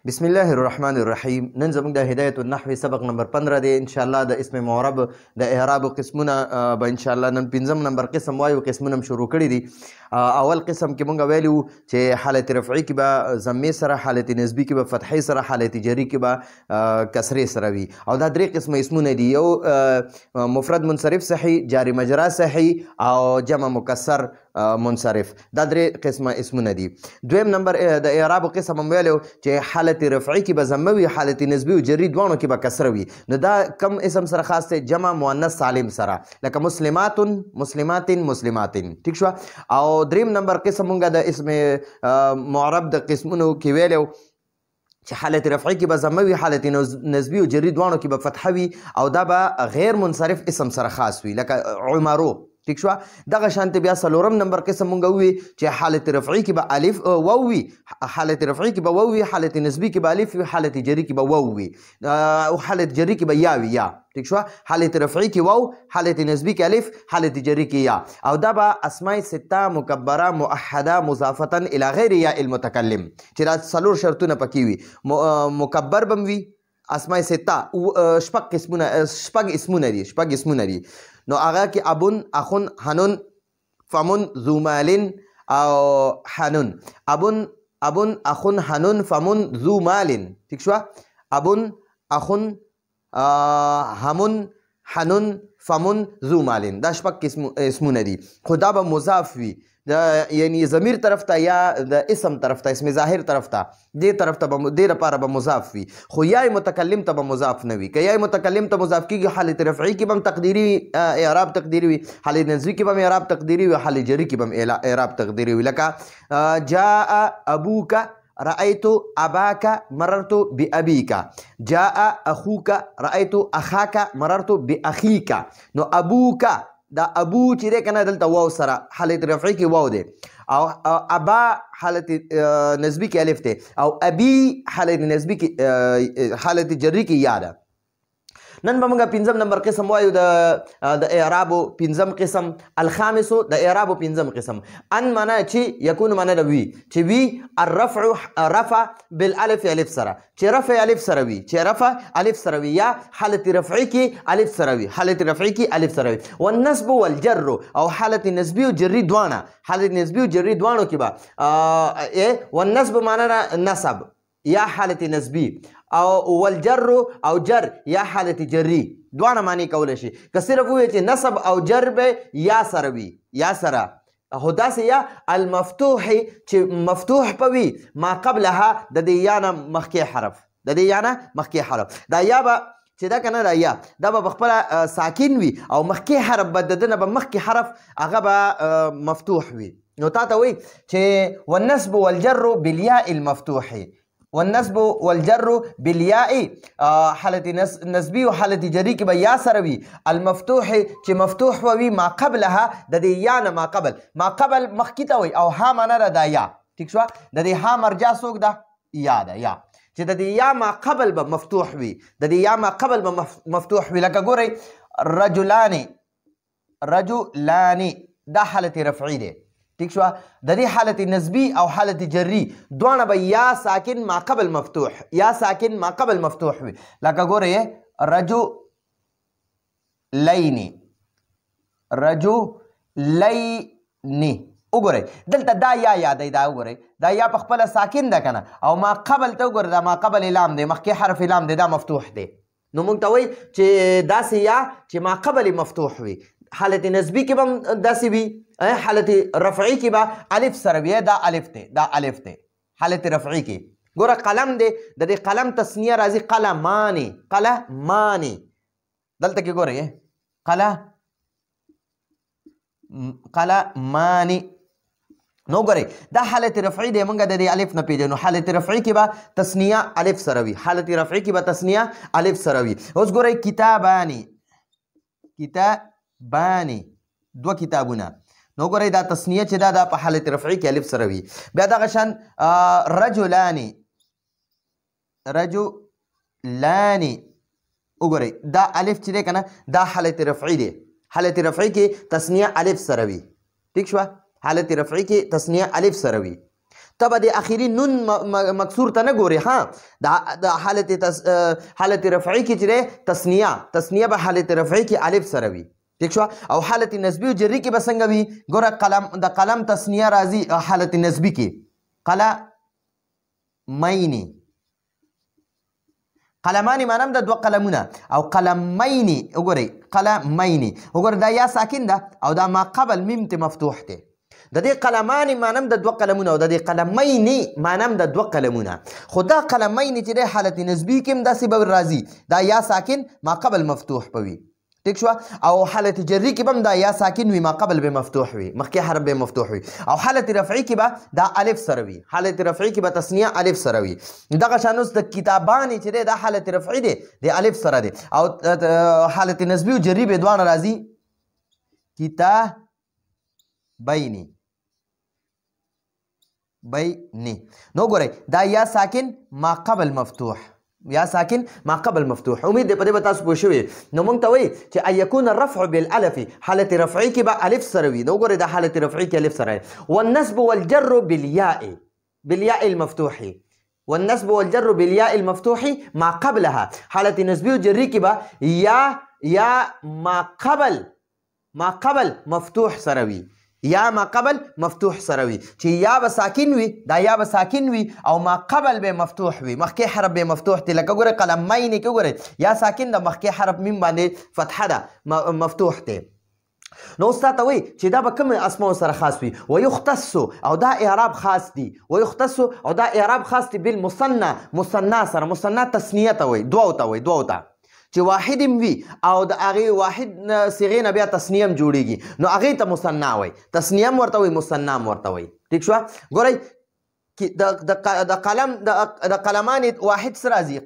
بسم الله الرحمن الرحیم. نن زموږ د هدایت النحو سبق نمبر 15 دی. ان شاء الله د اسم معرب د اعراب قسمونه به ان شاء الله نن 5 نمبر قسم وایو. قسمونه شروع کړي دي. اول قسم کې مونږ ویلو چې حالت رفعی کې به ضمې سره، حالت نسبی کې به فتحې سره، حالت جری کې به کسرې سره وي. او دا درې قسمه اسمونه دي. یو مفرد منصرف صحیح، جاری مجرا صحیح او جمع مکسر منصرف. دا درې قسمه اسمونه دي. دویم نمبر د اعراب قسم هم ویلو چې حالت رفعی کې به ضمه وي، حالت نسبی او جری دواړو کې به کسره وي. نو دا کم اسم سره خاص دی؟ جمع مؤنث سالم سره، لکه مسلمات، مسلمات، مسلمات. ٹھیک شو. او دریم نمبر قسم مونږه د اسم معرب د قسمونو کې ویلو چې حالت رفعی کې به ضمه وي، حالت نسبی او جری دواړو کې به فتحه وي، او دا به غیر منصرف اسم سره خاص وي، لکه عمرو. ٹھیک شو. دغه شانته بیا څلورم نمبر قسم مونږ وی چې حالت رفعی کې به الف واو وي، حالت رفعی کې به واو وي، حالت نسبی کې به الف وي، حالت جری کې به واو وي، او حالت جری کې به یا وي. یا ٹھیک شو. حالت رفعی کې واو، حالت نسبی کې الف، حالت جری کې یا. او دا به اسماء سته مکبره موحده مضافه الی غیر یا المتکلم، چې دا څلور شرطونه پکې وي. مکبر بم وي، اسماء سته شپږ اسمونه دي. نو هغه کې ابون، اخون، حنون، فمون، ذو مالن او حنون. ابون، اخون، حنون، فمون، ذو مالن. ٹھیک شو. ابون، اخون، همون، حنون، فمون، ذو مالن. دا شپږ اسمونه دي. خو دا به مضاف وي، یعنی ضمیر طرف ته یا د اسم طرف ته، اسم ظاهر طرف ته، دې طرف ته دې لپاره به مضاف وي. خو یا متکلم ته به مضاف نه وي. که یا متکلم ته مضاف کېږي، حالت رفعی کې به هم تقدیري اعراب تقدیري وي، حالت نسبی کې به هم اعراب تقدیري وي، حالت جری کې به هم اعراب تقدیري وي. لکه جاء ابوک، رأيت أباك، مررت بأبيك. جاء أخوك، رأيت أخاك، مررت بأخيك. نو أبوك، دا ابو چې دی کنه دلته واو سره حالت رفعی کې واو دی، او ابا حالت نسبی کې الف دی، او ابي حالت نسبی کې حالت جری کې یا ده. نن به موږ 5 نمبر قسم وایو د اعرابو 5 قسم. الخامسو د اعرابو 5 قسم. ان معنا چې یکون معنا د وی، چې وی الرفع رفع بالالف الف سره، چې رفع الف سره وي، چې رفع الف سره وي، یا حالت رفعی کې الف سره وي، حالت رفعی کې الف سره وي. والنصب والجر، او حالت نسبی او جری دوانه، حالت نسبی او جری دوانو کې به والنصب معنا نصب یا حالت نسبی، او والجر او جر یا حالت جری، دوانه معنی کولی شي. که صرف ووایي چې نصب او جر به یا سره وي، یا سره، خو داسې یا المفتوح چې مفتوح په وي ما قبلها د دې یا نه مخکې حرف، د دې یا نه مخکې حرف. دا یا به چې دا کنه دا یا دا به خپله ساکن وي، او مخکې حرف به د ده نه به مخکې حرف هغه به مفتوح وي. نو تا ته وایي چې والنصب والجر بالیاء المفتوح، والنصب والجر بالياء، حالت نسبی او حالت جری کې به یا سره وي. المفتوح چې مفتوح وي ما قبلها، د دې یا نه ما قبل، ما قبل مخکې ته وي، او ها معنا ده دا یا. ٹھیک شو. د دې ها مرجع څوک ده؟ یا ده. یا چې د دې یا ما قبل به مفتوح وي، د دې یا ما قبل به مفتوح وي. لکه ګورئ رجلان، دا حالت رفعی دی. ٹھیک شو. د دې حالت نسبی او حالت جری دواړه به یا ساکن ما قبل مفتوح، یا ساکن ما قبل مفتوح وي. لکه ګورئ رجلین، وګورئ دلته دا یا یادی، دا وګورئ دا یا په خپله ساکن ده کنه، او ما قبل ته وګورئ دا ما قبل لام دی، مخکې حرف لام دی، دا مفتوح دی. نو موږ ته وایي چې داسې یا چې ما قبل مفتوح وي، حالت نسبی کې به هم داسې وي، حالت رفعی کې به الف سره وي، دا الف دی، دا الف دی حالت رفعی کې. ګوره قلم دی، د دې قلم تسنیه راځي قلمانی، قلمانی. دلته کې ګورئ قلمانی. نو ګورئ دا حالت رفعی دی، موږ د دې الف نه پیژنو. حالت رفعی کې به تسنیه الف سره وي، حالت رفعی کې به تسنیه الف سره وي. اوس ګورئ کتابانی، دو کتابونه. نو ګورئ دا تسنیه چې دا په حالت رفعی کې الف سره وي. بیا دغه شان رجلانی، وګورئ دا الف چې دی که نه دا حالت رفعی دی، حالت رفعی کې تسنیه الف سره وي. ٹھیک شوه. حالت رفعی کې تسنیه الف سره وي. ته به د اخري نون مکسور ته نه ګورې ها د حالت رفعي کې چې دی تسنیه به حالت رفعي کې الف سره وي ٹھیک شو او حالت نسبی او جری کې به څنګه وي ګوره د قلم تسنیه راځي حالت نسبی کې قلمین قلمانی مانم د دوه قلمونه او قلمین وګورئ قلمین وګوره دا یا ساکن ده او دا ما قبل میم ته مفتوح دی د دې قلمانی مانم د دوه قلمونه او د دې قلمین مانم د دوه قلمونه خو دا قلمین چې د حالت نسبی کې هم داسې به راځي دا یا ساکن ما قبل مفتوح پوي ٹھیک شو او حالت جری کې بم دا یا ساکن وي ما قبل به مفتوح وي مخکې حرف به مفتوح وي او حالت رفعي کې به دا الف سره وي حالت رفعي کې به تسنیه الف سره وي دغه شان اوس د کتابانې چې دا حالت رفعي دی د الف سره دی او حالت نسبی او جری به دوه راځي کتابین نو ګورئ دا یا ساکن ما قبل مفتوح یا ساکن ما قبل مفتوح امید دی په دې به تاسو پوه شوي نو موږ ته وایي چې ان یکون الرفع بالالف حالت رفعي کې به الف سره وي نو ګورئ دا حالت رفعي کې الف سره والنصب والجر بالياء المفتوح والنصب والجر بالياء المفتوح ما قبلها حالت نسبی او جری کې به یا ما قبل مفتوح سره وي یا ما قبل مفتوح سره وي چې یا به ساکن وي دا یا به ساکن وي او ما قبل به مفتوح وي مخکې حرف به مفتوح دی لکه ګوره قلمین کې ګوره یا ساکن د مخکې حرف میم باندې فتحه ده مفتوح دی نو استاد وایي چې دا به کوم اسماء سره خاص وي ويختص او دا اعراب خاص دي ويختص او دا اعراب خاص دي بالمثنى سره مثنى تسنیه ته وایي دوه ته چې واحد وي او د هغې واحد صیغې نه بیا تسنیه هم جوړېږي نو هغې ته مثنا وایي تسنیه هم ورته وایي مثنا هم ورته وایي ټیک شوه ګورئ د قلمانې واحد څه راځي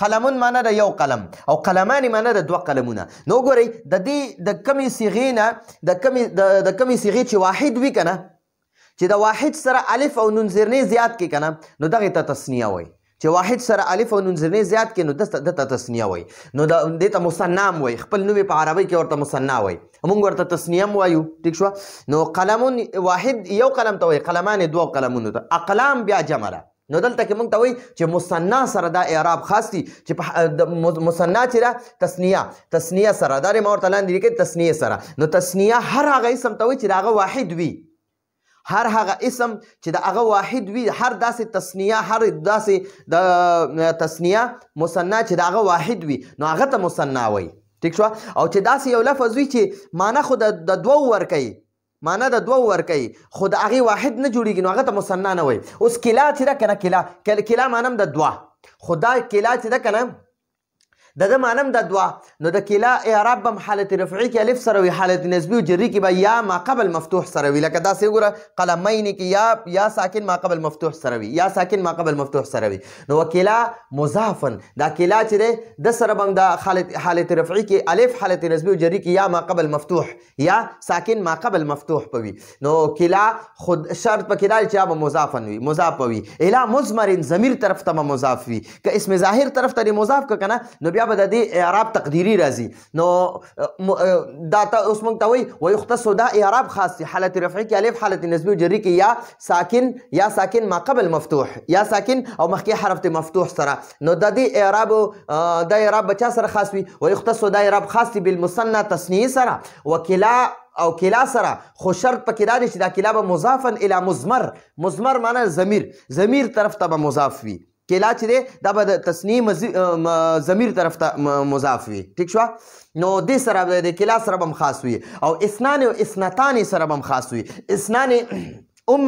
قلمون معنا د یو قلم او قلمانې معنا د دوه قلمونه نو ګورئ د دې د کمې صیغې نه د کمې صیغې چې واحد وي که نه چې د واحد سره الف او نون زیرنې زیات کې که نه نو دغې ته تسنیه وایي چې واحد سره الف او نون زرنې زیات کې نو دته تسنیه وایي نو دې ته مثنا هم وایي خپل نوم په عربۍ کې ورته مثنا وایي موږ ورته تسنیه هم وایو ټیک شوه نو قلمون واحد یو قلم ته وایي قلمان دوه قلمونو ته اقلام بیا جمع ده نو دلته کې موږ ته وایي چې مثنا سره دا اعراب خاص دي چې مثنا چې ده تسنیه سره دا ما ورته لاندې لیکي تسنیه سره نو تسنیه هر هغه اسم ته وایي چې د هغه واحد وي هر هغه اسم چې د هغه واحد وي هر داسې تسنیه مثنا چې د هغه واحد وي نو هغه ته مثنا وایي ټیک شوه او چې داسې یو لفظ وي چې معنا خو د دوو ورکوي خو د هغې واحد نه جوړېږي نو هغه ته مثنا نه وایي اوس کلا چې ده که نه کلا معنی هم د دوه خو دا کلا چې ده که نه د معنی د دوه نو د کلا اعراب هم حالت رفعي کې الف سره وي حالت نسبی او جری کې به یا ما قبل مفتوح سره وي لکه داسې وګوره قلمین کې یا ساکن ما قبل مفتوح سره وي نو وکلا مضافن دا کلا چې دی د سره به هم د حالت رفعي کې الف حالت نسبی او جری کې یا ما قبل مفتوح یا ساکن ما قبل مفتوح پوي نو کلا خود شرط پکې دا چې به مضاف وي الی مضمر ضمیر طرف ته مضاف وي که اسم ظاهر طرف ته مضاف که نه نو بیا به د دې اعراب تقدیري راځي نو دا اوس موږ ته وایي ويختص دا اعراب خاص دی حالت رفعي کې الف حالت نسبی او جری کې یا ساکن ما قبل مفتوح یا ساکن او مخکې حرف ته مفتوح سره نو د دې اعراب به چا سره خاص وي ويختص دا اعراب خاص دی بالمثنى تسنیه سره وکلا او کلا سره خو شرط پکې دا دی چې دا کلا به مضافا الی مضمر معنا ضمیر طرف ته به مضاف وي کلا چې دی دا به د تسنیه ضمیر طرف ته مضاف وي ټیک شوه نو دې سره د کلا سره به هم خاص وي او اسنان او اسنتان سره به هم خاص وي اسنان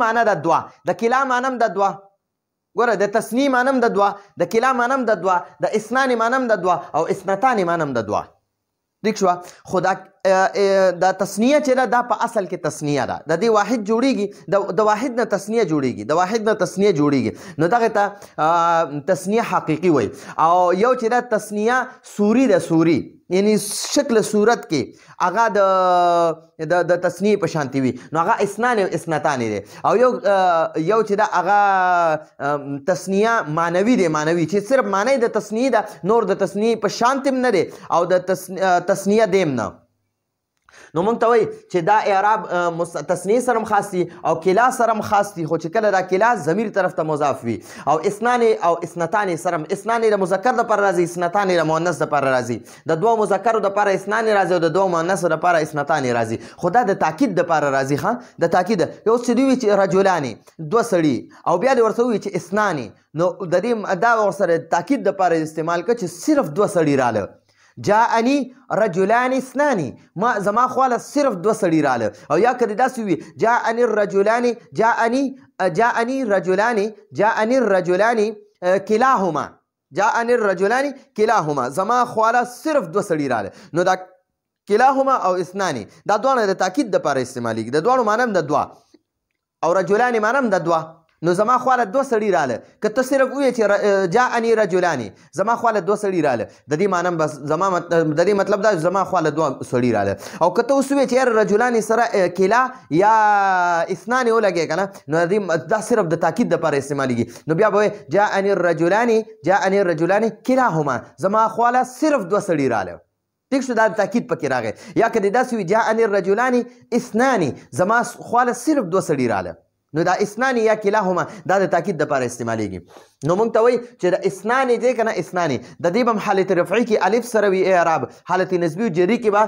معنا د دوه د کلا معنا هم د دوه ګوره د تسنیه معنا هم د دوه د کلا معنا هم د دوه د اسنان معنا هم د دوه او اسنتان معنا هم د دوه ٹھیک شوه خو دا تسنیه چې ده دا په اصل کې تسنیه ده د دې واحد جوړیږي د واحد نه تسنیه جوړیږي نو دغه ته تسنیه حقیقي وایي او یو چې ده تسنیه سوري یعنی شکل صورت کې هغه د تسنیه په شانتي وي نو هغه اسنان او اسنتان دی او یو چې ده هغه تسنیه معنوي چې صرف معنی د تسنیه ده نور د تسنیه په شانتي هم نه دی او د تسنیه دیم نه نو موږ ته وایي چې دا اعراب تثنیې سره هم خاص دي او کلا سره هم خاص دي، خو چې کله دا کلا ضمیر طرف ته مضاف وي. او اسنان او اسنتان سره هم، اسنان د مذکر دپاره راځي، اسنتان د مؤنث دپاره راځي. د دوه مذکرو دپاره اسنان راځي او د دوه مؤنثو دپاره اسنتان راځي، خو دا د تاکید دپاره راځي. ښه د تاکید اوس چې دوی وي چې رجلانې دوه سړي او بیا دې ورته ووایي چې اسنانې، نو د دې دا ورسره تاکید دپاره استعمال کړه چې صرف دوه سړي راله. جاءني رجلان اثنان، ما زما خواله صرف دوه سړي راله. او یا که داسې وي جاءني الرجلان، جاءني الرجلان کلاهما، جاءني الرجلان کلاهما، زما خواله صرف دوه سړي راله. نو دا کلاهما او اثنان دا دواړه د تاکید دپاره استعمالیږي، د دواړو معنی هم د دوه او رجلان معنی هم د دوه. نو زما خواله دوه سړي راله. که ته صرف ووایې چې جاءني رجلان، زما خواله دوه سړي راله، د دې معنی بس د دې مطلب دا زما خواله دوه سړي راله. او که ته اوس ووایې چې یاره رجلان سره کلا یا اثنان ولګې که نه، نو دا صرف د تاکید دپاره استعمالیږي. نو بیا به وایې جاءني الرجلان کلاهما، زما خواله صرف دوه سړي راله. ٹھیک شو، دا تاکید پکې راغی. یا که دې داسې وي جاءني الرجلان اثنان، زما خواله صرف دوه سړي راله، نو دا اسنان یا کلاهما دا د تاکید دپاره استعمالیږي. نو موږ ته وایي چې د اسنان دی که نه اسنانې، د دې به هم حالت رفعي کې الف سره وي اعراب، حالت نسبي و جري کې به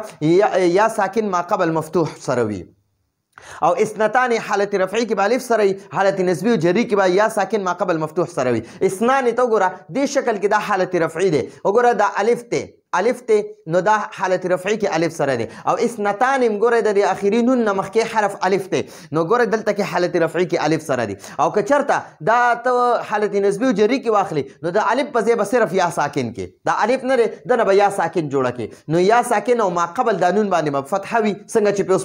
یا ساکن ما قبل مفتوح سره وي. او اسنتان حالت رفعي کې به الف سره وي، حالت نسبي و جري کې به یا ساکن ما قبل مفتوح سره وي. اسنان ته وګوره دې شکل کې دا حالت رفعي دی، وګوره دا الف دی الف ته، نو دا حالت رفعي کې الف سره دی. او اسنتان هم ګوره د اخري نون نه مخکې حرف الف دی، نو ګوره دلته کې حالت رفعي کې الف سره دی. او که چېرته دا ته حالت نسبي و جري کې واخلي، نو د الف په ځای به صرف یا ساکن کې، دا الف نه دی دنه به یا ساکن جوړه کې، نو یا ساکن او ما قبل دا نون باندې به فتحه وي څنګه چې په اوس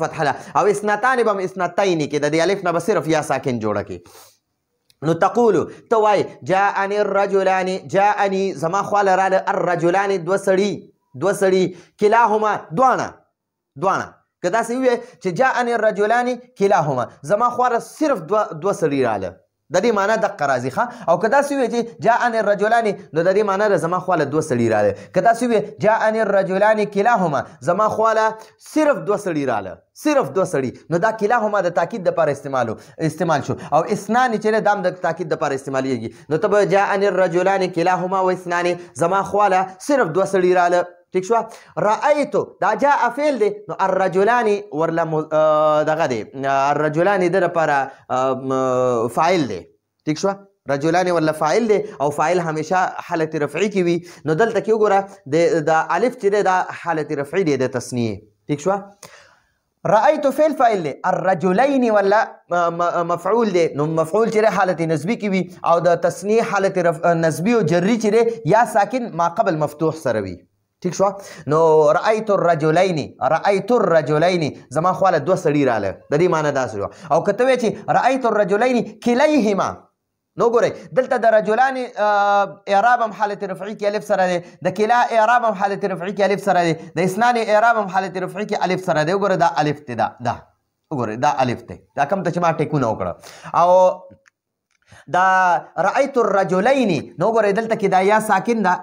فتحه ده. او اسنتان به هم اسنتین کې د دې الف نه به صرف یا ساکن جوړه کې. نو تقولو ته وایي جاءني الرجلان، جاءني زما خواله راله، الرجلان دوه سړي کلاهما دواړه. که داسې ووایې چې جاءني الرجلان کلاهما، زما خواله صرف دوه سړي راله، د دې معنی دقه راځي. ښه، او که داسې ووایې چې جاءني الرجلان، نو د دې معنی ده زما خواله دوه سړي راله. که داسې ووایې جاءني الرجلان کلاهما، زما خواله صرف دوه سړي راله، صرف دوه سړي، نو دا کلاهما د تاکید دپاره استعمال شو. او اسنان چې دا هم د تاکید دپاره استعمالیږي. نو ته به جاءني الرجلان کلاهما و اثنان، زما خواله صرف دوه سړي راله. ٹھیک شو. رأیتو دا جاء فعل دی، نو الرجلان ورله دغه دی، الرجلان د لپاره فاعل دی. ٹھیک شو، رجلان ورله فاعل دی او فاعل همیشه حالت رفعي کې وي. نو دلته کې وګوره د الف چې دی دا حالت رفعي دی د تثنیې. ٹھیک شو. رأیتو فعل فاعل دی، الرجلین ولا مفعول دی، نو مفعول چې دی حالت نسبي کې وي، او د تثنیې حالت نسبي او جري چې دی یا ساکن ما قبل مفتوح سره وي. ٹھیک شو. نو رأیت الرجلین زما خواله دوه سړي راله، د دې معنی داسې وه. او که ته وایې چې رأیت الرجلین کلیهما، نو ګورئ دلته د رجلان اعراب هم حالت رفعي کې الف سره دی، د کلا اعراب هم حالت رفعي کې الف سره دی، د اسنان اعراب هم حالت رفعي کې الف سره دی. وګوره دا الف دی، دا وګورئ دا الف دی، دا کوم ته چې ما ټیکونه وکړه. او دا رأیت الرجلین، نو ګورئ دلته کې دا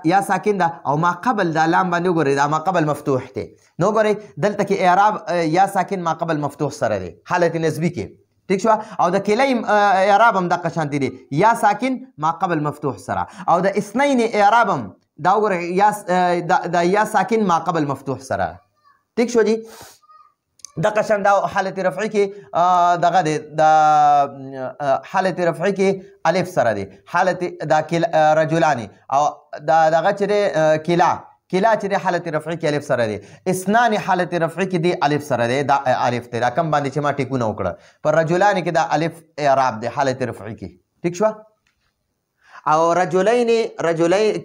یا ساکن ده او ما قبل دا لام باندې وګورئ دا ما قبل مفتوح دی. نو ګورئ دلته کې اعراب یا ساکن ما قبل مفتوح سره دی حالت نسبي کې. ٹھیک شو. او د کلی اعراب هم دقه شانتي دی، یا ساکن ما قبل مفتوح سره. او د اثنین اعراب هم دا وګورئ دا یا ساکن ما قبل مفتوح سره. ٹھیک شو جی. دقه شان دا حالت رفعي کې دغه دی، د حالت رفعي کې الف سره دی، حالت دا رجلان، او دا دغه چې دی کلا چې دی حالت رفعي کې الف سره دی. اسنان حالت رفعي کې دی الف سره دی، دا الف دی، دا کم باندې چې ما ټیکونه وکړه. پر رجلان کې دا الف اعراب دی حالت رفعي کې. ٹھیک شو. او رجلین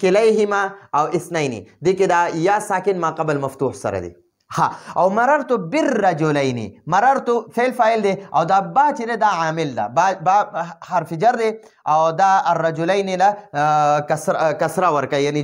کلیهما او اثنین دې کې دا یا ساکن ما قبل مفتوح سره دی. ها. او مررتو بالرجلین، مررتو فعل فاعل دی، او دا با چې دا عامل ده، با حرف جر دی، او دا الرجلین له کسره ورکوي، یعنی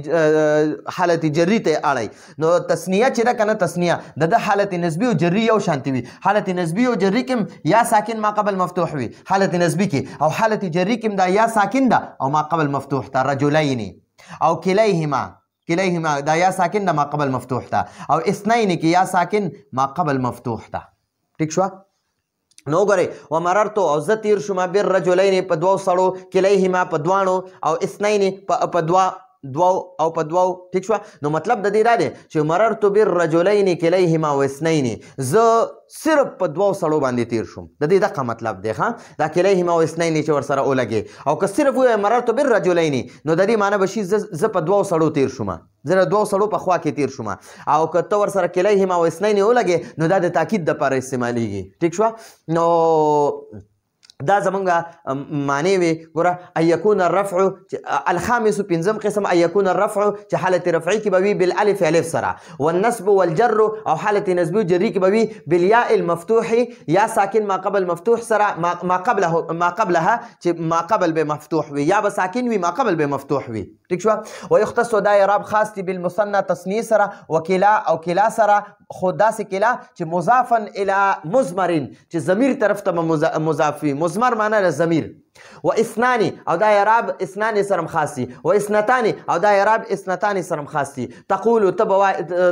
حالت جری ته اړی. نو تثنیه چې ده که نه، تثنیه د حالت نسبي او جري یو شانتي وي. حالت نسبي او جري کې یا ساکن ما قبل مفتوح وي حالت نسبي کې، او حالت جري کې دا یا ساکن ده او ما قبل مفتوح ده. رجلین او کلیهما کلیهما دا یا ساکن د ما قبل مفتوح ته او اثنین کې یا ساکن ما قبل مفتوح ته ٹھیک شو نو ګورئ ومررتو او زه تیر شوم بالرجلین په دوو سړو کلیهما په دواړو او اثنین په دوو ٹھیک شو نو مطلب د دې دا دی چې مررتو بالرجلین کلیهما و اثنین زه صرف په دوو سړو باندې تیر شوم د دې دغه مطلب دی ښه دا کلیهما و اثنین چې ورسره ولګي او که صرف ووایې مررتو بالرجلین نو د دې معنی به شي زه په دوو سړو تیر شوم زه د دوو سړو په خوا کې تیر شوم او که ته ورسره کلیهما و اثنین ولګې نو دا د تاکید دپاره استعمالیږي ټیک شوه نو دا زمونږ معنی وي ګوره ان یکون الرفع الخامس پنځم قسم ان یکون الرفع چې حالت رفعي کې به وي بالالف الف سره والنصب والجر او حالت نصبي او جري کې به وي بالياء المفتوح یا ساکن ما قبل مفتوح سره ما قبلها چې ما قبل به مفتوح وي یا به ساکن وي ما قبل به مفتوح وي ٹھیک شو ويختص دا اعراب خاص دي بالمثنى تصنيع سره وکلا او کلا سره خود داسې کلا چې مضافا الى مضمر چې ضمیر طرف ته مضاف وي مضمر معنی د ضمیر و اثنان او دا اعراب اثنان سره خاص دي و اثنتان او دا اعراب اثنتان سره خاص دي تقول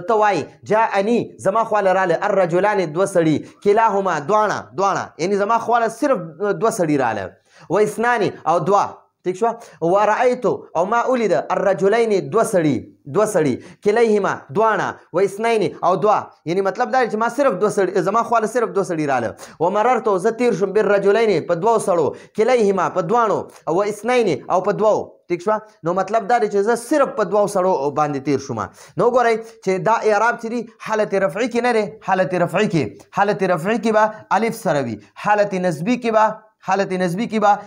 توای جاءني زما خواله راله الرجلان دو سړي کلاهما دواړه یعنی زما خواله صرف دو سړي راله و اثنان او دوا ٹھیک شو ورأيتو او ما ولید الرجلين دو سړي کلیهما دواړه و اثنين او دوا یعنی مطلب دا چې ما صرف دو سړي زما خواله صرف دو سړي راله و مررتو زه تیر شم بالرجلين په دوو سړو کلیهما په دواړو او اثنين او په دوو ٹھیک شو نو مطلب دا دی چې زه صرف په دوو سړو باندې تیر شوم نو ګورئ چې دا اعراب چې دی حالت رفعي کې نه دی حالت رفعي کې به الف سره وي حالت نسبي کې به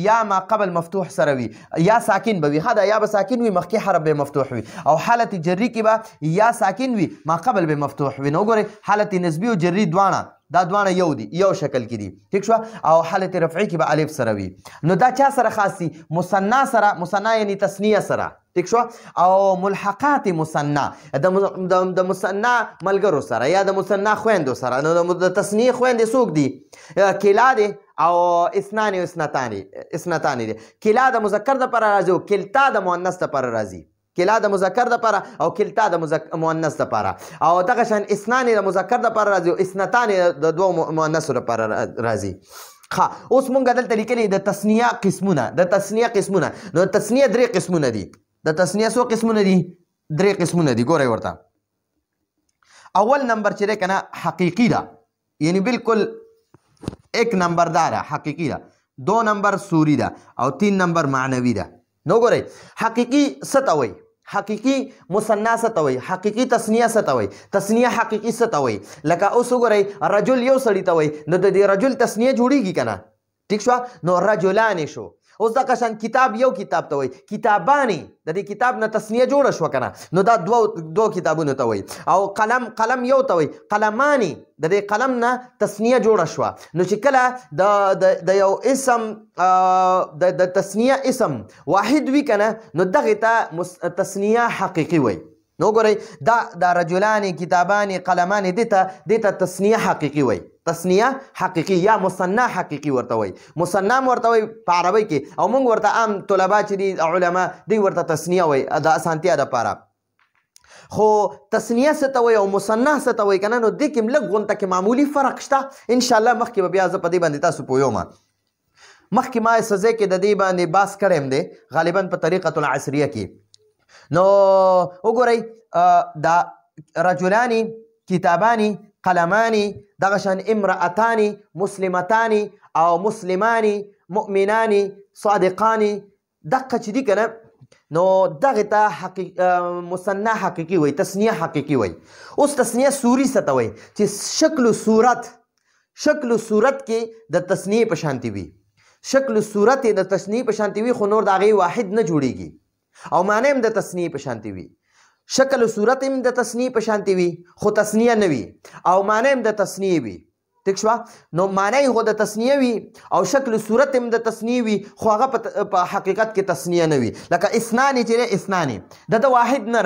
یا ما قبل مفتوح سره وي یا ساکن به وي ښه دا یا به ساکن وي مخکې حرف به مفتوح وي او حالت جري کې به یا ساکن وي ما قبل به مفتوح وي نو ګورئ حالت نسبي او جري دواړه یو دي یو شکل کې دي ٹھیک شو او حالت رفعي کې به الف سره وي نو دا چا سره خاص دي مثنى یعنی تثنیه سره ٹھیک شو او ملحقات مثنى د مثنى ملګرو سره یا د مثنى خويندو سره نو د تثنیه خويندې څوک دي کلا دي او اثنان او اثنتان دي کلا د مذکر دپاره راځي او کلتا د مؤنث دپاره راځي کلا د مذکر دپاره او کلتا د مؤنث دپاره او دغه شان اثنان د مذکر دپاره راځي او اثنتان د دوو مؤنثو دپاره راځي ښه اوس مونږ دلته لیکلي د تثنیه قسمونه نو د تثنیه درې قسمونه دي د تثنیه څو قسمونه دي درې قسمونه دي ګورئ ورته اول نمبر چې دی که نه حقیقي ده یعنی بالکل ایک نمبر داره حقیقی ده دو نمبر سوری ده او 3 نمبر معنوی ده نو ګورئ حقیقي څه ته وایي حقیقي مثنى څه ته وایي حقیقي تثنیه څه ته وایي تثنیه حقیقي څه ته وایي لکه اوس وګورئ رجل یو سړي ته وایي نو د دې رجل تثنیه جوړیږي که نه ټیک شوه نو رجلان شو اوس دغه شان کتاب یو کتاب ته وایي کتابانې د دې کتاب نه تثنیه جوړه شوه که نه نو دا دوه کتابونو ته وایي او قلم یو ته وایي قلمانې د دې قلم نه تثنیه جوړه شوه نو چې کله د یو اسم د تثنیه اسم واحد وي که نه نو دغې ته تثنیه حقیقي وایي نو ګورئ دا رجلانې کتابانې قلمانې دې ته تثنیه حقیقي وایي تثنیه حقیقي یا مثنى حقیقي ورته وایي مثنى م ورته وایي په عربۍ کې او موږ ورته عام طلبا چې دي علما دوی ورته تثنیه وایي د اسانتیا دپاره خو تثنیه څه ته وایي او مثنى څه ته وایي که نه نو دې کې لږ غونته کې معمولي فرق شته انشاءالله مخکې به بیا زه په دې باندې تاسو پوهیږم مخکې ما څه ځای کې د دې باندې بحث کړی یم دی غالبا په طریقة العصریه کې نو وګورئ دا رجلانی کتابانی قلمانی دغه شان امرأتانی مسلمتانی او مسلمانی مؤمنانی صادقانی دقه چې دي که نه نو دغې ته مثنى حقیقي وایي تثنیه حقیقي وایي اوس تثنیه سوري څه ته وایي چې شکل و صورت کې د تثنیې په شانتي وي شکل و صورت یې د تثنیې په شانتي وي خو نور د هغې واحد نه جوړیږي او معنی هم د تثنیې په شانتي وي شکل و صورت هم د تثنیې په شانتي وي خو تثنیه نه وي او معنی هم د تثنیې وي ٹھیک شوه نو معنی خو د تثنیه وي او شکل و صورت هم د تثنیه وي خو هغه په حقیقت کې تثنیه نه وي لکه اثنانې چې دی اثنانې د واحد نه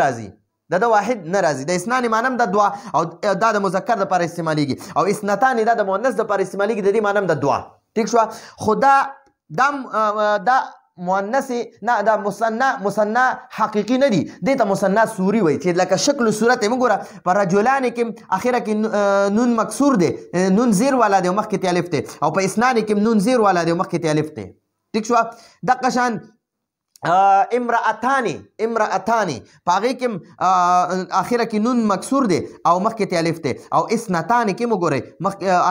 راځي د اثنانې معنی هم د دوه او دا د مذکر دپاره استعمالیږي او اثنتانې دا د مؤنث دپاره استعمالیږي د دې معنی هم د دوه ٹھیک شوه خو دا مؤنث نه دا مثنى حقیقي نه دي دې ته مثنى سوري وایي چې لکه شکل و صورت یې وګوره په رجلان کې اخره کې نون مکسور دی نون زیر والا دی او مخکې ته الف دی او په اسنان کې نون زیر والا دی او مخکې ته الف دی ټیک شوه دقه شان امرأتان په هغې کې اخره کې نون مکسور دی او مخکې ته الف دی او اثنتان کې وګورئ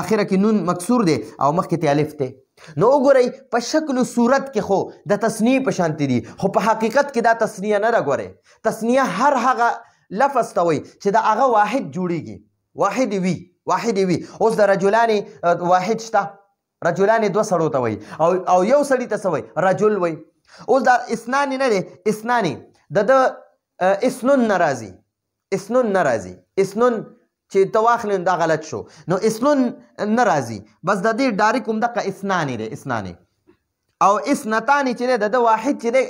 اخره کې نون مکسور دی او مخکې ته الف دی نو وګورئ په شکل و صورت کې خو د تصنیع په شانتې دي خو په حقیقت کې دا تصنیع نه ده ګورئ تصنیع هر هغه لفظ ته وایي چې د هغه واحد جوړیږي واحد وي اوس د رجلانې واحد شته رجلانې دوه سړو ته وایي او یو سړي ته څه وایي رجل وایي اوس دا اسنانی نه دی اسنانی د اسنون نه راځي اسنون چې ته واخلې دا غلط شو نو اسنون نه راځي بس د دې ډایرکټ همدغه اسنانی دی اسنانی او اسنتانی چې دی د واحد چې دی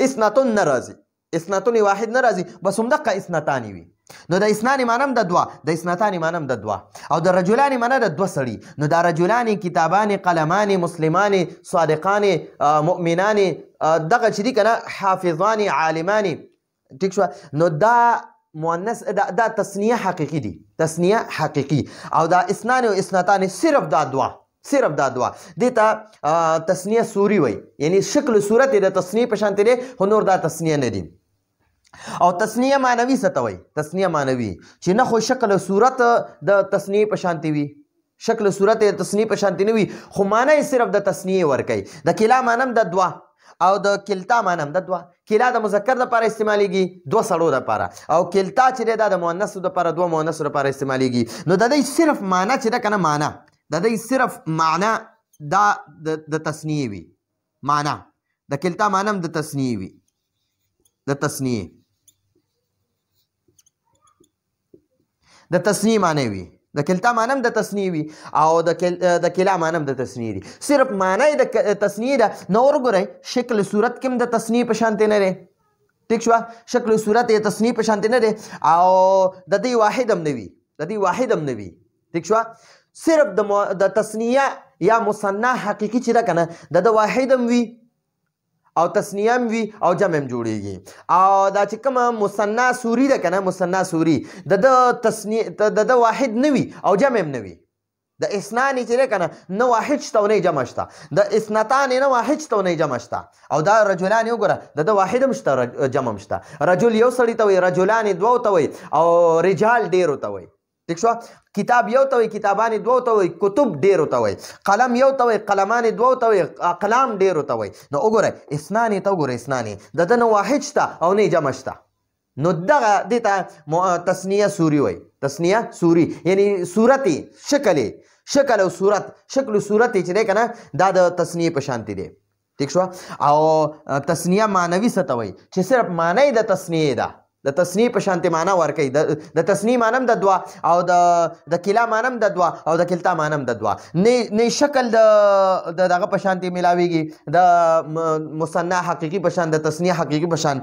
اسنتون نه راځي اسنتون واحد نه راځي بس همدغه اسنتانی وي نو د اسنانی معنی هم د دوه د اسنتانی معنی هم د دوه او د رجلانی معنی د دوه سړي نو دا رجلانی کتابان قلمان مسلمان صادقان مؤمنان دغه چې دي کنه حافظان عالمان ټیک شو نو دا مؤنث دا تصنیه حقیقي دي تصنیه حقیقي او دا اسنان او اسنتان صرف دا دوه دې ته تصنیه سوري وایي یعنی شکل صورت د تصنیه په شانتې دی خو نور دا تصنیه نه دي او تصنیه معنوي څه ته وایي تصنیه معنوي چې نه خو شکل صورت د تصنیه په شانتې وي شکل صورت د تصنیه په شانتې نه وي خو معنی صرف د تصنیه ورکوي د کلا معنی هم د دوه او د کلتا معنی هم د دوه کلا د مذکر دپاره استعمالیږي دوه سړو دپاره او کلتا چې دی دا د مؤنثو دپاره دوه مؤنثو دپاره استعمالیږي نو د دوی صرف معنی چې ده که نه معنی د دوی صرف معنی دا د تصنیه وي معنی د کلتا معنی هم د تصنیه وي د تصنیه معنی وي د کلتا معنی هم د تصنیه وي او د کلا معنی هم د تصنیه دي صرف معنی د تصنیه ده نو ورګورئ شکل صورت کې هم د تصنیه په شانتې نه دی ټیک شوه شکل صورت یې تصنیه په شانتې نه دی او د دې واحد هم نه وي ټیک شوه صرف د تصنیه یا مثنى حقیقي چې ده که نه د واحد هم وي او تصنیه هم وي او جمع هم جوړیږي او دا چې کومه مثنى سوري ده که نه مثنى سوري د واحد نه وي او جمع هم نه وي د اسنانې چې دی که نه نه واحد شته او نه جمع شته د اسنتانې نه واحد شته او نه جمع شته او دا رجلانې وګوره د واحد هم شته جمع هم شته رجل یو سړي ته وایي رجلانې دوو ته وایي او رجال ډېرو ته وایي ټیک شو کتاب یو ته وایي کتابانې دوو ته وایي کتب ډېرو ته وایي قلم یو ته وایي قلمانې دوو ته وایي اقلام ډېرو ته وایي نو وګورئ اسنانې ته وګورئ اسنانې د ده نه واحد شته او نه جمع شته نو دغه دې ته تصنیه سوري وایي تصنیه سوري یعنی صورت شکل او صورت شکل و صورت چې دی که نه دا د تصنیه په شانتې دی ټیک شو او تصنیه معنوي څه ته وایي چې صرف معنی د تصنیه ده د تصنیه په شانتې معنی ورکوي د تصنیه معنی هم د دوه او د کلا معنی هم د دوه او د کلتا معنی هم د دوه نه شکل د دغه په شانتې میلاویږي د مثنى حقیقي په شان د تصنیه حقیقي په شان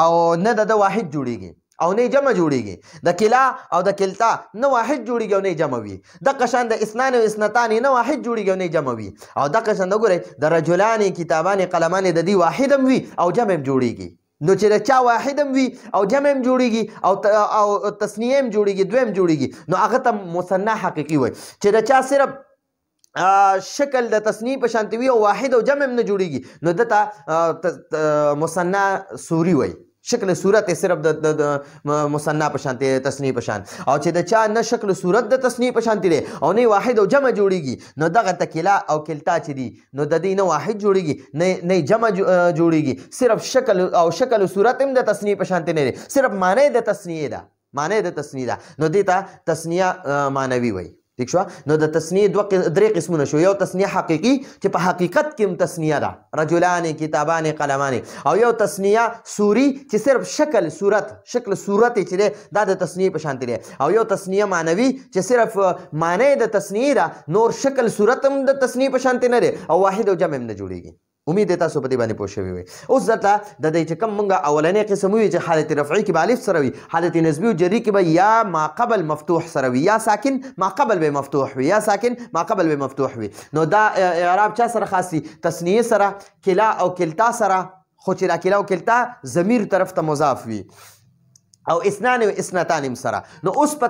او نه د واحد جوړیږي او نه جمع جوړیږي د کلا او د کلتا نه واحد جوړیږي او نه جمع وي دغه شان د اسنان او اسنتان نه واحد جوړیږي او نه جمع وي او دغه شان وګورئ د رجلان کتابان قلمان د دې واحد هم وي او جمع هم جوړیږي نو چې د چا واحد هم وي او جمع هم جوړیږي او تصنیه هم جوړیږي دوی هم جوړیږي نو هغه ته مثنى حقیقي وایي چې د چا صرف شکل د تصنیه په شانتې وي او واحد او جمع هم نه جوړیږي نو دته مثنى سوري وایي شکل صورت صرف د مثنى په شانتې تصنیه په شان او چې د چا نه شکل صورت د تصنیه په شانتې دی او نه واحد او جمع جوړیږي نو دغه تکلا او کلتا چې دي نو د دې نه واحد جوړیږي نه جمع جوړیږي صرف شکل او صورت هم د تصنیه په شانتې نه دی صرف معنی د تصنیه ده نو دې ته تصنیه معنوي وایي ٹھیک شو نو د تصنیه درې قسمونه شو یو تصنیه حقیقي چې په حقیقت کې هم تصنیه ده رجلان کتابان قلمان او یو تصنیه سوري چې صرف شکل صورت چې دی دا د تصنیه په شانتې دی او یو تصنیه معنوي چې صرف معنی د تصنیه ده نور شکل صورت هم د تصنیه په شانتې نه دی او واحد او جمع هم نه جوړیږي امید تاسو په دې باندې پوه شوي وي. اوس درته د دې چې کوم موږ اولنی قسم ووي چې حالت رفعي کې به الف سره وي، حالت نسبي او جري کې به یا ما قبل مفتوح سره وي یا ساکن ما قبل به مفتوح وي یا ساکن ما قبل به مفتوح وي. نو دا اعراب چا سره خاص دي؟ تثنیه سره، کلا او کلتا سره، خو چې دا کلا او کلتا ضمیر طرف ته مضاف وي، او اثنان و اثنتان سره. نو اوس په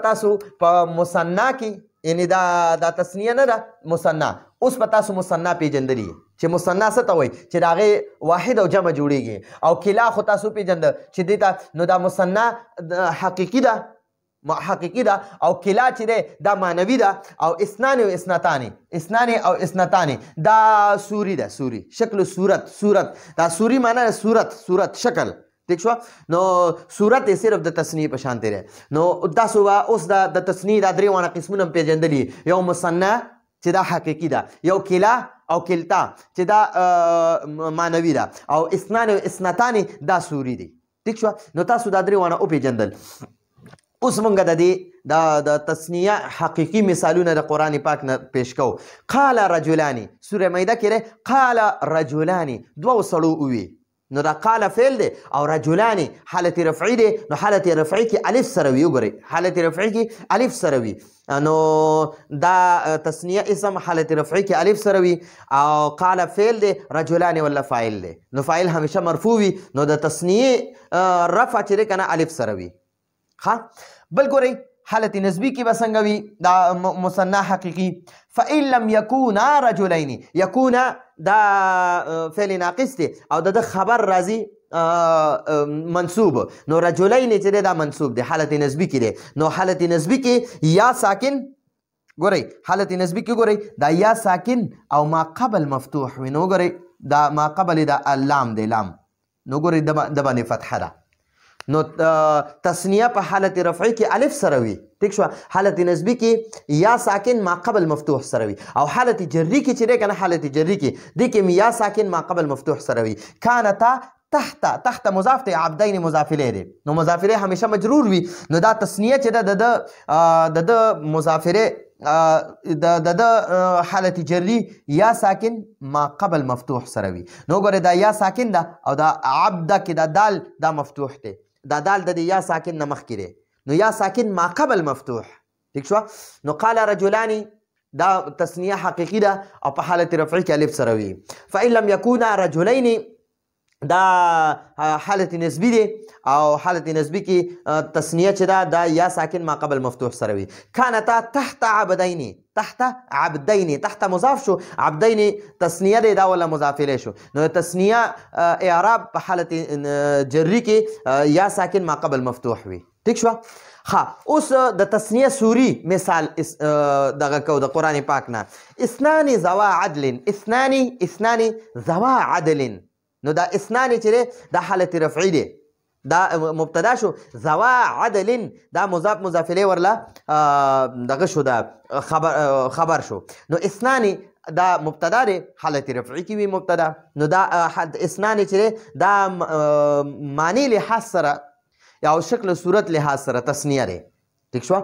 تاسو په مثنا کې یعنی دا تثنیه نه ده، مثنا. اوس په تاسو مثنا پیژندلی چې مثنا څه ته وایي چې د هغې واحد او جمع جوړیږي، او کلا خو تاسو پیژنده چې دې ته نو دا مثنا حقیقي ده او کلا چې دی دا معنوي ده، او اثنان او اثنتان دا سوری ده، سوری شکل صورت دا سوری معنی صورت شکل. ٹھیک شو؟ نو صورت صرف د تصنیع په شان دی. نو تاسو به اوس د تصنیع دا درې واړه قسمونه هم پیژندلي، یو مثنا چې دا حقیقي ده، یو کلا او کلتا چې دا معنوي ده، او اثنان او اثنتان دا سوری دي. ٹھیک شو؟ نو تاسو دا درې واړه وپیژندل. اوس موږ د دې د تصنیع حقیقي مثالونه د قرآن پاک نه پیش کوو. قال رجلان، سوره مایده کې قال رجلان، دوه سړو ووي. نو دا قال فعل دی او رجلان حالت رفعی دی. نو حالت رفعی کې الف سره وي، وګورئ حالت رفعی کې الف سره وي. نو دا تثنیه اسم حالت رفعی کې الف سره وي، او قال فعل دی، رجلان ولا فاعل دی. نو فاعل همیشه مرفوع وي، نو د تثنیه رفع چې دی کنه الف سره وي. ښه بل ګورئ حالت نسبی کې به څنګه وي دا مثنا حقیقي. فإن لم يكونا رجلين، یکونا دا فعل ناقص دی او د خبر راځي منصوب، نو رجلین چې دی دا منصوب دی، حالت نسبی کې دی. نو حالت نسبی کې یا ساکن، ګورئ حالت نسبی کې ګورئ دا یا ساکن او ما قبل مفتوح وي. نو ګورئ دا ما قبل دا اللام دی، لام. نو ګورئ د باندې فتحه ده. نو تثنیه په حالت رفعی کې الف سره وي. ٹھیک شو؟ حالت نسبی کې یا ساکن ما قبل مفتوح سره وي، او حالت جری کې چې دی کنه حالت جری کې دې کې یا ساکن ما قبل مفتوح سره وي. کانتا تحت مضاف ته عبدین مضاف الیه دی. نو مضاف الیه همیشه مجرور وي. نو دا تثنیه چې د مضاف الیه د حالت جری یا ساکن ما قبل مفتوح سره وي. نو ګوره دا یا ساکن ده او دا عبد کې دا دال دا مفتوح دی، دا دال د یا ساکن نه مخکې دی. نو یا ساکن ما قبل مفتوح. ٹھیک شو؟ نو قال رجلان دا تثنیه حقیقي ده او په حالت رفعی کې الف سره وي. فإن لم يكونا رجلين دا حالت نسبی دی، او حالت نسبی کې تثنیه چې ده دا یا ساکن ما قبل مفتوح سره وي. کانتا تحت عبدین، تحت مضاف شو، عبدین تثنیه دی دا ولا مضاف الیه شو. نو تثنیه اعراب په حالت جری کې یا ساکن ما قبل مفتوح وي. ٹھیک شو؟ ها اوس د تثنیه سوری مثال دغه کو د قرآن پاک نه. اثنان ذوا عدل، اثنان ذوا عدل. نو دا اثنان چې دا حالت رفعی دی، دا مبتدا شو. ذوا عدل دا مضاف الیه ورله دغه شو، دا خبر شو. نو اثنان دا مبتدا دی، حالت رفعی کې وي مبتدا. نو دا اثنان چې دا معنی لحاظ سره یا شکل صورت لحاظ سره تثنیه دی. ٹھیک شو؟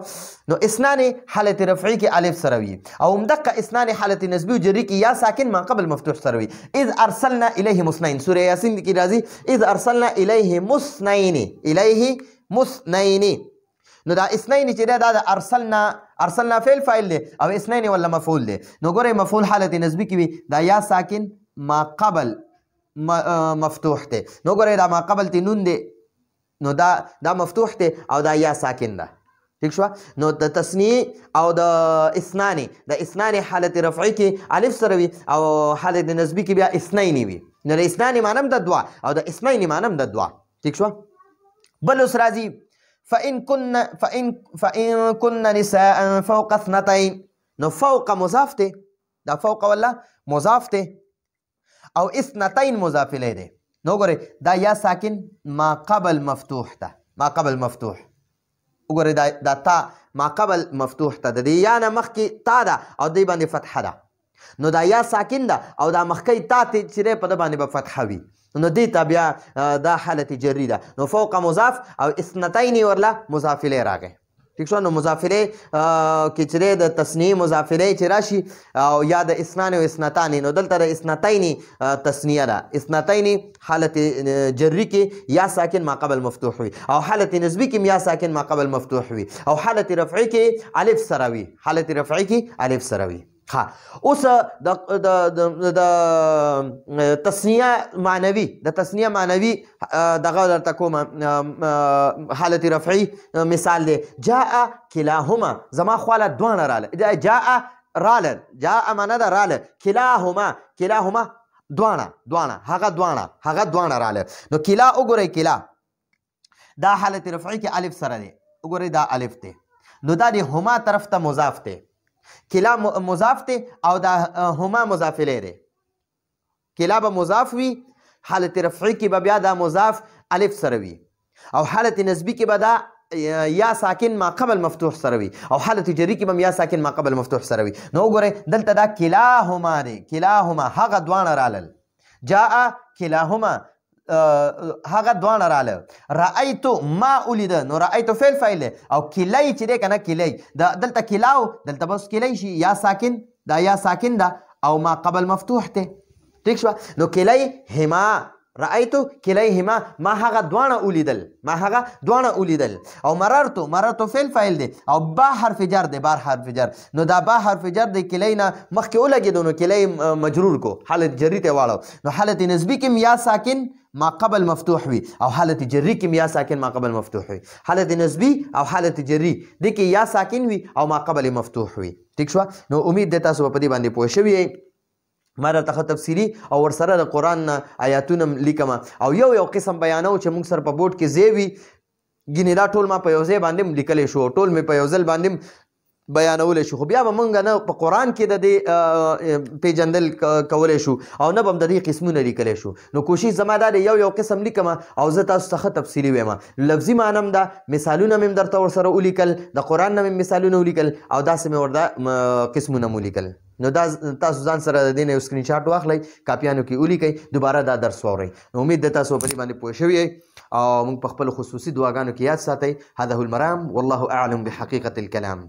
نو اثنان حالت رفعی کې الف سره وي، او همدغه اثنان حالت نسبی او جری کې یا ساکن ما قبل مفتوح سره وي. اذ ارسلنا الیهم اثنین، سوره یاسین کې راځي اذ ارسلنا الیهم اثنین. نو دا اثنین چې دا د ارسلنا فعل فاعل دی، او اثنین ولا مفعول دی. نو ګورئ مفعول حالت نسبی کې وي، دا یا ساکن ما قبل مفتوح دی. نو ګورئ دا ما قبل تی نون دی، نو دا مفتوح دی او دا یا ساکن ده. ٹھیک شو؟ نو د تثنیه او د اثنان حالت رفعی کې الف سره وي، او حالت نسبی کې بیا اثنین وي. نو د اثنان معنی د دوه او د اثنین معنی د دوه. ٹھیک شو؟ بل اوس راځي فإن كن نساء فوق اثنتين. نو فوق مضاف دی، دا فوق ولا مضاف دی، او اثنتين مضاف الیه دی. نو ګورئ دا یا ساکن ما قبل مفتوح ده، ما قبل مفتوح. وګورئ دا تا ما قبل مفتوح ته د دې یا نه مخکې تا ده او دې باندې فتحه ده. نو دا یا ساکن ده او دا مخکې تا چې دی په ده باندې به فتحه وي. نو دې ته بیا دا حالت جری ده. نو فوق مضاف او اثنتین ورله مضاف الیه راغی. ٹھیک شو. نو مضافره کې چې د تسنیه مضافره چې راشي او یا د اثنان او اثنتان نو دلته د اثنتین تسنیه ده. اثنتین حالت جری کې یا ساکن ما قبل مفتوح وي او حالت نسبی کې یا ساکن ما قبل مفتوح وي او حالت رفعی کې الف سره وي. حالت رفعی کې الف سره وي. ها اوس د تسنیه معنوي دغه درته کوم حالت رفعی مثال دی. جاء کلاهما زما خواله دواړه راله. جاء راله جاء معنا ده راله. کلاهما دواړه هغه دواړه راله. نو کلا وګورئ کلا دا حالت رفعی کې الف سره دی. وګورئ دا الف دی نو دا د هما طرف ته مضاف دی. کلا مضاف دی او دا هما مضاف الیه دی. کلا به مضاف وي حالت رفعی کې به بیا دا مضاف الف سره وي او حالت نسبی کې به دا یا ساکن ما قبل مفتوح سره وي او حالت جری کې به یا ساکن ما قبل مفتوح سره وي. نو وګورئ دلته دا کلاهما دی. کلاهما هغه دواړه رالل. جاء کلاهما هغه دواړه راله. رأیتو ما ولید نو رأیتو فعل فاعل او کلی چې دی کنه کلی دلته کلاو دلته بس کلی شي یا ساکن دا یا ساکن دا او ما قبل مفتوح ته. ٹھیک شو. نو کلی هما رأیتو کلیهما ما هغه دواړه ولیدل او مررتو فعل فاعل دی او با حرف جر دی. بار حرف جر نو دا با حرف جر دی کلینا مخکې ولګېدو نو کلی مجرور کو حالت جری ته واړو. نو حالت نسبی کې یا ساکن ما قبل مفتوح وي او حالت جری کې یا ساکن ما قبل مفتوح وي. حالت نسبی او حالت جری د کې یا ساکن وي او ما قبل مفتوح وي. ٹھیک شو. نو امید ده تاسو په دې باندې پوه شوي ما درته تفصیلي او ورسره د قرآن آیاتونه لیکم او یو قسم بیانو چې موږ سره په بورډ کې ځای وي ګینې دا ټول ما په یو ځای باندې لیکلی شو ټول مې په یو ځل باندې بیانولی شو خو بیا به موږ نه په قرآن کې د دې پیژندل کولی شو او نه به هم د دې قسمونه لیکلی شو. نو کوشش زما دا دی یو قسم لیکم او زه تاسو څخه تفصیلي ویم. لفظي معنی هم ده مثالونه مې هم درته ورسره ولیکل د قرآن نه مې مثالونه ولیکل او داسې مې ورته قسمونه مو لیکل. نو دا تاسو ځان سره د دې نه یو سکرین شاټ واخلئ کاپیانو کې ولیکئ دوباره دا درس واورئ. نو امید ده تاسو په دې باندې پوه شوي او موږ په خپلو خصوصي دعاګانو کې یاد ساتئ. هذا هو المرام والله اعلم بحقیقة الكلام.